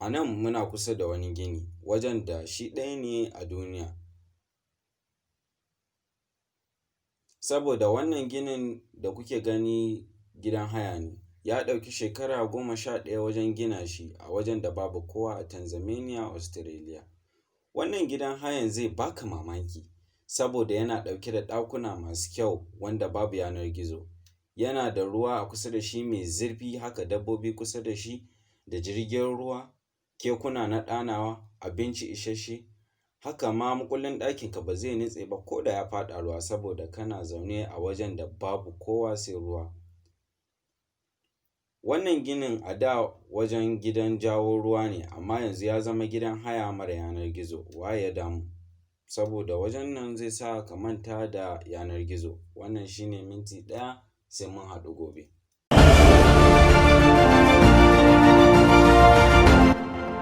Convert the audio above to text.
A nan muna kusa da wani gini, wajen da shi ɗaya ne a duniya. Saboda wannan ginin da kuke gani gidan haya ne, ya ɗauki shekara 11 wajen gina shi a wajen da babu kowa a Tanzania, Australia. Wannan gidan hayan zai baka mamaki, saboda yana ɗauke da ɗakuna masu kyau wanda babu yanar gizo. Yana da ruwa a kusa da shi mai zurfi, haka dabbobi kusa da shi, da jirgin ruwa, kekuna na ɗanawa, abinci isasshe. Haka ma makullin ɗakinka ba zai nutse ba ko da ya faɗa ruwa, saboda kana zaune a wajen da babu kowa sai ruwa. Wannan ginin a da wajen gidan jawo ruwa ne, amma yanzu ya zama gidan haya mara yanar gizo. Wa ya damu? Saboda wajen nan zai sa ka manta da yanar gizo. Wannan shine minti ɗaya, sai mun haɗu gobe.